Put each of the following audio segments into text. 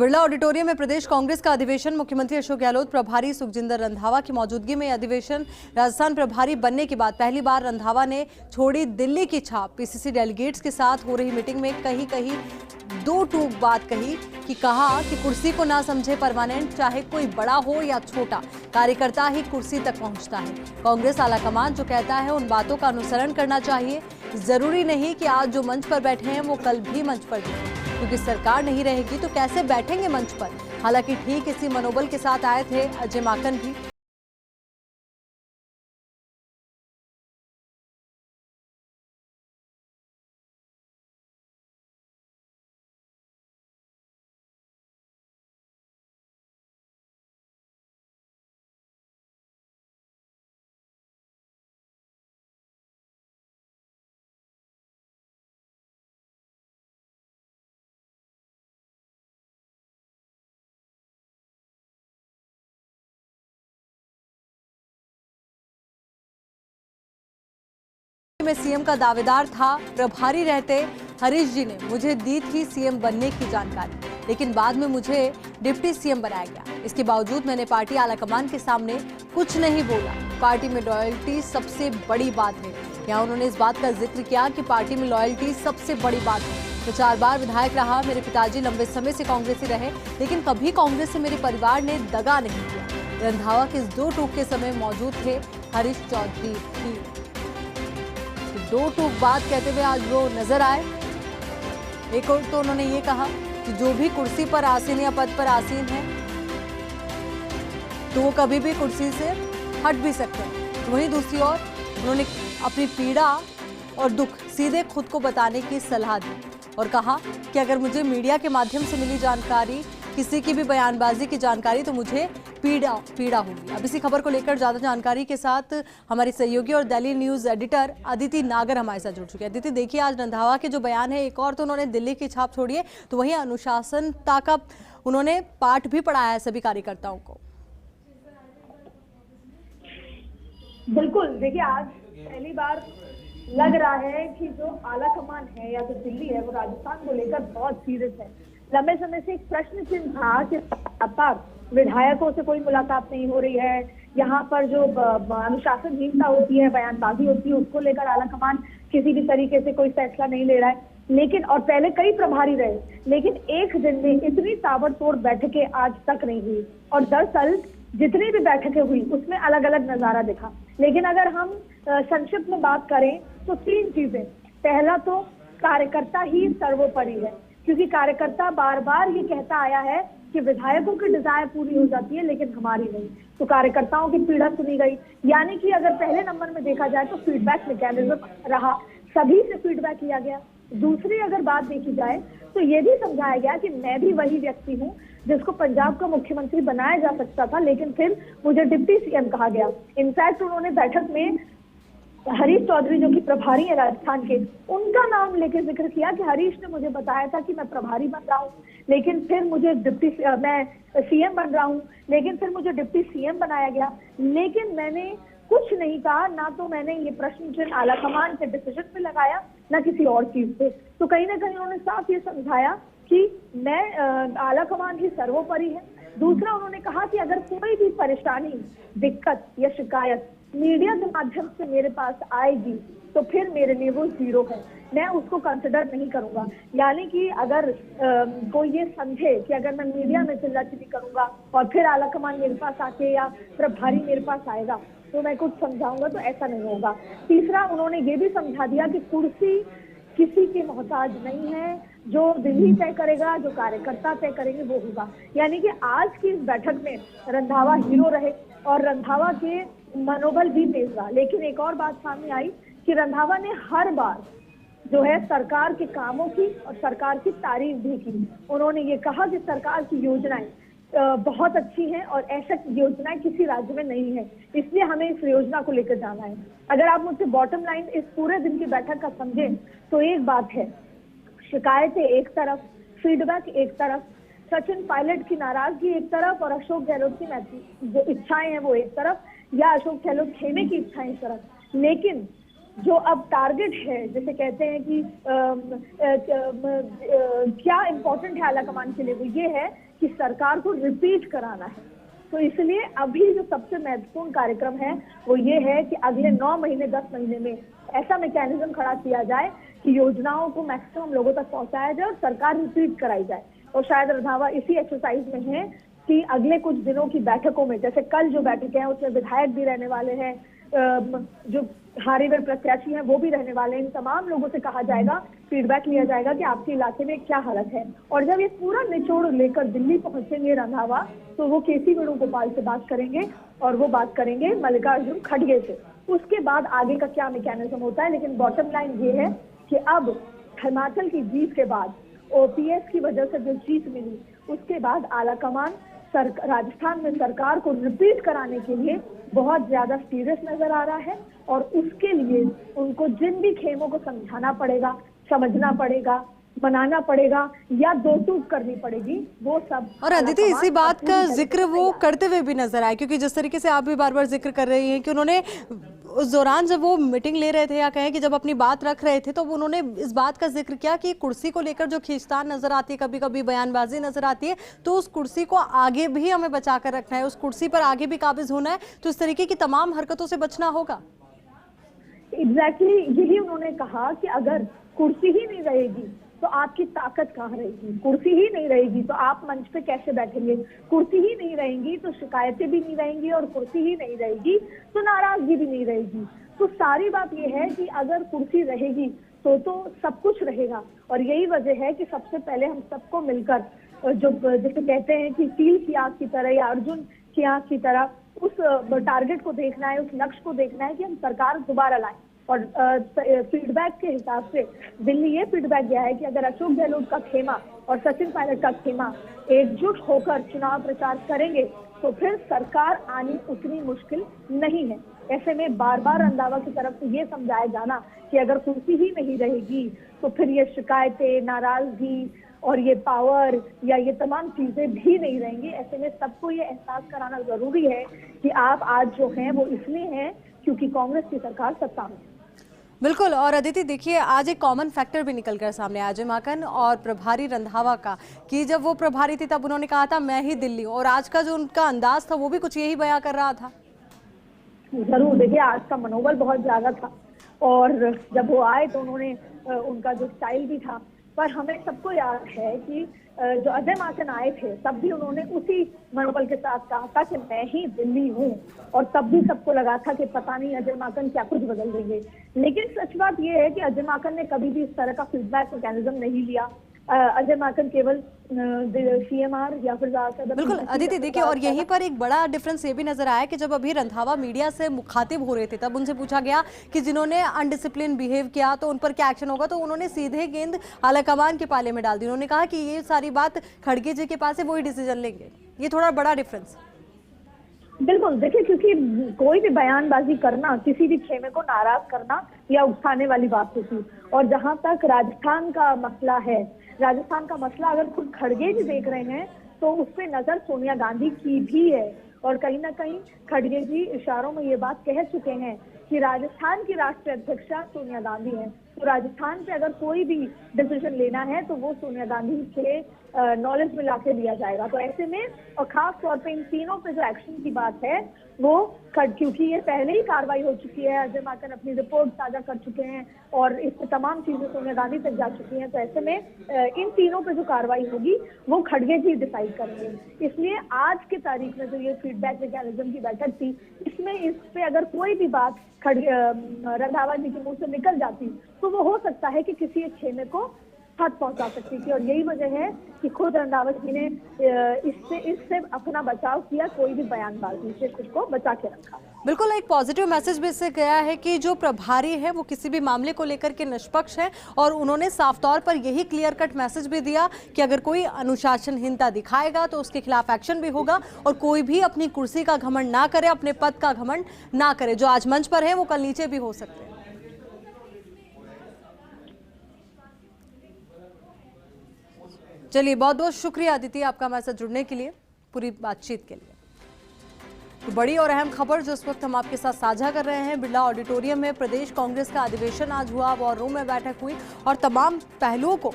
Birla auditorium में प्रदेश कांग्रेस का अधिवेशन। मुख्यमंत्री अशोक गहलोत, प्रभारी सुखजिंदर रंधावा की मौजूदगी में अधिवेशन। राजस्थान प्रभारी बनने के बाद पहली बार रंधावा ने छोड़ी दिल्ली की छाप। पीसीसी डेलीगेट्स के साथ हो रही मीटिंग में कहीं कहीं दो टूक बात कही कि कहा कि कुर्सी को ना समझे परमानेंट, चाहे कोई बड़ा हो या छोटा, कार्यकर्ता ही कुर्सी तक पहुंचता है। कांग्रेस आलाकमान जो कहता है उन बातों का अनुसरण करना चाहिए। जरूरी नहीं कि आज जो मंच पर बैठे हैं वो कल भी मंच पर दिखें, क्योंकि सरकार नहीं रहेगी तो कैसे बैठेंगे मंच पर। हालांकि ठीक इसी मनोबल के साथ आए थे अजय माकन भी। में सीएम का दावेदार था। प्रभारी रहते हरीश जी ने मुझे दी थी सीएम बनने की जानकारी, लेकिन बाद में मुझे डिप्टी सीएम बनाया गया। इसके बावजूद मैंने पार्टी आलाकमान के सामने कुछ नहीं बोला। पार्टी में लॉयल्टी सबसे बड़ी बात है। यहाँ उन्होंने इस बात का जिक्र किया कि पार्टी में लॉयल्टी सबसे बड़ी बात है। तो 4 बार विधायक रहा। मेरे पिताजी लंबे समय से कांग्रेसी रहे, लेकिन कभी कांग्रेस से मेरे परिवार ने दगा नहीं किया। रंधावा के इस दो टूक के समय मौजूद थे हरीश चौधरी भी। दो टूक बात कहते हुए आज वो नजर आए। एक और तो उन्होंने ये कहा कि जो भी कुर्सी पर आसीन या पद पर आसीन है तो वो कभी भी कुर्सी से हट भी सकते हैं। वहीं दूसरी ओर उन्होंने अपनी पीड़ा और दुख सीधे खुद को बताने की सलाह दी और कहा कि अगर मुझे मीडिया के माध्यम से मिली जानकारी, किसी की भी बयानबाजी की जानकारी, तो मुझे पीड़ा होगी। अब इसी खबर को लेकर ज्यादा जानकारी के साथ हमारी सहयोगी और दिल्ली न्यूज एडिटर अदिति नागर हमारे साथ जुड़ चुके हैं। अदिति, देखिए आज रंधावा के जो बयान है, एक और तो उन्होंने दिल्ली की छाप छोड़ी है, तो वहीं अनुशासनता का उन्होंने पाठ भी पढ़ाया है सभी कार्यकर्ताओं को। बिल्कुल, देखिए आज पहली बार लग रहा है कि जो आलाकमान है या जो दिल्ली है वो राजस्थान को लेकर बहुत सीरियस है। लंबे समय से एक प्रश्न चिन्ह था कि लगातार विधायकों से कोई मुलाकात नहीं हो रही है, यहाँ पर जो अनुशासनहीनता होती है, बयानबाजी होती है, उसको लेकर आलाकमान किसी भी तरीके से कोई फैसला नहीं ले रहा है। लेकिन और पहले कई प्रभारी रहे, लेकिन एक दिन में इतनी ताबड़तोड़ बैठकें आज तक नहीं हुई। और दरअसल जितनी भी बैठकें हुई उसमें अलग अलग नजारा दिखा। लेकिन अगर हम संक्षिप्त में बात करें तो 3 चीजें। पहला तो कार्यकर्ता ही सर्वोपरि है, क्योंकि कार्यकर्ता बार बार ये कहता आया है कि विधायकों की डिजायर पूरी हो जाती है लेकिन हमारी नहीं। तो कार्यकर्ताओं की पीड़ा सुनी गई। यानी कि अगर पहले नंबर में देखा जाए तो फीडबैक मैकेनिज्म रहा, सभी से फीडबैक लिया गया। दूसरी अगर बात देखी जाए तो ये भी समझाया गया कि मैं भी वही व्यक्ति हूँ जिसको पंजाब का मुख्यमंत्री बनाया जा सकता था, लेकिन फिर मुझे डिप्टी सीएम कहा गया। इनफैक्ट उन्होंने बैठक में हरीश चौधरी जो कि प्रभारी है राजस्थान के, उनका नाम लेके जिक्र किया कि हरीश ने मुझे बताया था कि मैं प्रभारी बन रहा हूँ, लेकिन फिर मुझे मैं सीएम बन रहा हूँ, लेकिन फिर मुझे डिप्टी सीएम बनाया गया। लेकिन मैंने कुछ नहीं कहा, ना तो मैंने ये प्रश्न चिन्ह आलाकमान के डिसीजन पे लगाया, ना किसी और चीज पे। तो कहीं ना कहीं उन्होंने साफ ये समझाया कि मैं आलाकमान ही सर्वोपरि है। दूसरा उन्होंने कहा कि अगर कोई भी परेशानी, दिक्कत या शिकायत मीडिया के माध्यम से मेरे पास आएगी तो फिर मेरे लिए वो 0 है, मैं उसको कंसिडर नहीं करूंगा। यानी कि अगर कोई ये समझे कि अगर मैं मीडिया में चिल्लाचिल्ली करूंगा और फिर आलाकमान मेरे पास आके या प्रभारी मेरे पास आएगा तो मैं कुछ समझाऊंगा, तो ऐसा नहीं होगा। तीसरा उन्होंने ये भी समझा दिया कि कुर्सी किसी के मोहताज नहीं है, जो दिल्ली तय करेगा, जो कार्यकर्ता तय करेंगे वो होगा। यानी कि आज की इस बैठक में रंधावा हीरो रहे और रंधावा के मनोबल भी तेज रहा। लेकिन एक और बात सामने आई कि रंधावा ने हर बार जो है सरकार के कामों की और सरकार की तारीफ भी की। उन्होंने ये कहा कि सरकार की योजनाएं बहुत अच्छी हैं और ऐसा योजनाएं किसी राज्य में नहीं है, इसलिए हमें इस योजना को लेकर जाना है। अगर आप मुझसे बॉटम लाइन इस पूरे दिन की बैठक का समझें तो एक बात है, शिकायतें एक तरफ, फीडबैक एक तरफ, सचिन पायलट की नाराजगी एक तरफ और अशोक गहलोत की जो इच्छाएं हैं वो एक तरफ, या अशोक गहलोत खेमे की इच्छाएं एक तरफ। लेकिन जो अब टारगेट है, जैसे कहते हैं कि क्या इम्पोर्टेंट है आलाकमान के लिए, वो ये है कि सरकार को रिपीट कराना है। तो इसलिए अभी जो सबसे महत्वपूर्ण कार्यक्रम है वो ये है कि अगले 9 महीने 10 महीने में ऐसा मैकेनिज्म खड़ा किया जाए कि योजनाओं को मैक्सिमम लोगों तक पहुंचाया जाए और सरकार रिपीट कराई जाए। और शायद रंधावा इसी एक्सरसाइज में है कि अगले कुछ दिनों की बैठकों में, जैसे कल जो बैठकें हैं उसमें विधायक भी रहने वाले हैं, जो हारे हुए प्रत्याशी हैं वो भी रहने वाले हैं, इन तमाम लोगों से कहा जाएगा, फीडबैक लिया जाएगा कि आपके इलाके में क्या हालत है। और जब ये पूरा निचोड़ लेकर दिल्ली पहुंचेंगे रंधावा तो वो केसी वेणुगोपाल से बात करेंगे और वो बात करेंगे मल्लिकार्जुन खड़गे से। उसके बाद आगे का क्या मैकेनिज्म होता है, लेकिन बॉटम लाइन ये है कि अब हिमाचल की जीत के बाद, ओपीएस की वजह से जो जीत मिली, उसके बाद आलाकमान राजस्थान में सरकार को रिपीट कराने के लिए बहुत ज्यादा सीरियस नजर आ रहा है। और उसके लिए उनको जिन भी खेमों को समझाना पड़ेगा, समझना पड़ेगा, बनाना पड़ेगा या दो टूक करनी पड़ेगी, वो सब। और अदिति इसी बात का जिक्र वो करते हुए भी नजर आए, क्योंकि जिस तरीके से आप भी बार बार जिक्र कर रही हैं कि उन्होंने उस दौरान जब वो मीटिंग ले रहे थे या कहें कि जब अपनी बात रख रहे थे तो उन्होंने इस बात का जिक्र किया कि कुर्सी को लेकर जो खींचतान नजर आती है, कभी कभी बयानबाजी नजर आती है, तो उस कुर्सी को आगे भी हमें बचा कर रखना है, उस कुर्सी पर आगे भी काबिज होना है, तो इस तरीके की तमाम हरकतों से बचना होगा। एग्जैक्टली यही उन्होंने कहा कि अगर कुर्सी ही नहीं रहेगी तो आपकी ताकत कहाँ रहेगी, कुर्सी ही नहीं रहेगी तो आप मंच पे कैसे बैठेंगे, कुर्सी ही नहीं रहेंगी तो शिकायतें भी नहीं रहेंगी, और कुर्सी ही नहीं रहेगी तो नाराजगी भी नहीं रहेगी। तो सारी बात यह है कि अगर कुर्सी रहेगी तो सब कुछ रहेगा। और यही वजह है कि सबसे पहले हम सबको मिलकर, जो जैसे कहते हैं कि तीर की आंख की तरह या अर्जुन की आंख की तरह, उस टारगेट को देखना है, उस लक्ष्य को देखना है कि हम सरकार दोबारा लाएं। और फीडबैक के हिसाब से दिल्ली ये फीडबैक गया है कि अगर अशोक गहलोत का खेमा और सचिन पायलट का खेमा एकजुट होकर चुनाव प्रचार करेंगे तो फिर सरकार आनी उतनी मुश्किल नहीं है। ऐसे में बार बार रंधावा की तरफ से ये समझाया जाना कि अगर कुर्सी ही नहीं रहेगी तो फिर ये शिकायतें, नाराजगी और ये पावर या ये तमाम चीजें भी नहीं रहेंगी। ऐसे में सबको ये एहसास कराना जरूरी है कि आप आज जो हैं वो इसलिए हैं क्योंकि कांग्रेस की सरकार सत्ता में। बिल्कुल। और अदिति देखिए, आज एक कॉमन फैक्टर भी निकल कर सामने आया अजय माकन और प्रभारी रंधावा का, कि जब वो प्रभारी थी तब उन्होंने कहा था मैं ही दिल्ली हूं, और आज का जो उनका अंदाज था वो भी कुछ यही बयां कर रहा था। जरूर, देखिए आज का मनोबल बहुत ज्यादा था और जब वो आए तो उन्होंने उनका जो स्टाइल भी था, पर हमें सबको याद है कि जो अजय माकन आए थे तब भी उन्होंने उसी मनोबल के साथ कहा था कि मैं ही दिल्ली हूँ, और तब भी सबको लगा था कि पता नहीं अजय माकन क्या कुछ बदल देंगे। लेकिन सच बात यह है कि अजय माकन ने कभी भी इस तरह का फीडबैक मैकेनिज्म नहीं लिया। अजय माकन केवल सीएमआर या फिर बिल्कुल अदिति देखिए, और यहीं पर एक बड़ा डिफरेंस ये भी नजर आया कि जब अभी रंधावा मीडिया से मुखातिब हो रहे थे तब उनसे पूछा गया कि जिन्होंने अनडिसिप्लिन बिहेव किया तो उन पर क्या एक्शन होगा, तो उन्होंने सीधे गेंद आलाकमान के पाले में डाल दी। उन्होंने कहा कि ये सारी बात खड़गे जी के पास है, वही डिसीजन लेंगे। ये थोड़ा बड़ा डिफरेंस। बिल्कुल, देखिए क्योंकि कोई भी बयानबाजी करना किसी भी खेमे को नाराज करना या उकसाने वाली बात होती, और जहां तक राजस्थान का मसला है, राजस्थान का मसला अगर खुद खड़गे जी देख रहे हैं तो उस पर नजर सोनिया गांधी की भी है। और कहीं ना कहीं खड़गे जी इशारों में ये बात कह चुके हैं कि राजस्थान की राष्ट्रीय अध्यक्षा सोनिया गांधी है, तो राजस्थान पे अगर कोई भी डिसीजन लेना है तो वो सोनिया गांधी के नॉलेज में लाके दिया जाएगा। तो ऐसे में, और खास तौर पे इन तीनों पे जो एक्शन की बात है वो क्योंकि ये पहले ही कार्रवाई हो चुकी है, अजय माकन अपनी रिपोर्ट साझा कर चुके हैं और इस पे तमाम चीजें सोनिया गांधी तक जा चुकी हैं, तो ऐसे में इन तीनों पे जो कार्रवाई होगी वो खड़गे जी डिसाइड करेंगे। इसलिए आज की तारीख में जो ये फीडबैक मैकेनिज्म की बैठक थी, इसमें इस पे अगर कोई भी बात रंधावा जी के मुंह से निकल जाती तो वो हो सकता है कि किसी एक खेमे को हाथ पहुंचा सकती थी। और यही वजह है कि खुद रंधावा जी ने इससे अपना बचाव किया, कोई भी बयानबाजी से खुद को बचा के रखा। बिल्कुल, एक पॉजिटिव मैसेज भी इससे गया है कि जो प्रभारी है वो किसी भी मामले को लेकर के निष्पक्ष है, और उन्होंने साफ तौर पर यही क्लियर कट मैसेज भी दिया कि अगर कोई अनुशासनहीनता दिखाएगा तो उसके खिलाफ एक्शन भी होगा, और कोई भी अपनी कुर्सी का घमंड ना करे, अपने पद का घमंड ना करे। जो आज मंच पर है वो कल नीचे भी हो सकते हैं। चलिए, बहुत बहुत शुक्रिया अदिति आपका हमारे साथ जुड़ने के लिए, पूरी बातचीत के लिए। तो बड़ी और अहम खबर जो इस वक्त हम आपके साथ साझा कर रहे हैं, बिरला ऑडिटोरियम में प्रदेश कांग्रेस का अधिवेशन आज हुआ, वॉर रूम में बैठक हुई और तमाम पहलुओं को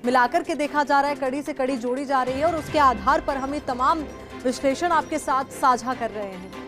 मिलाकर के देखा जा रहा है, कड़ी से कड़ी जोड़ी जा रही है और उसके आधार पर हम ये तमाम विश्लेषण आपके साथ साझा कर रहे हैं।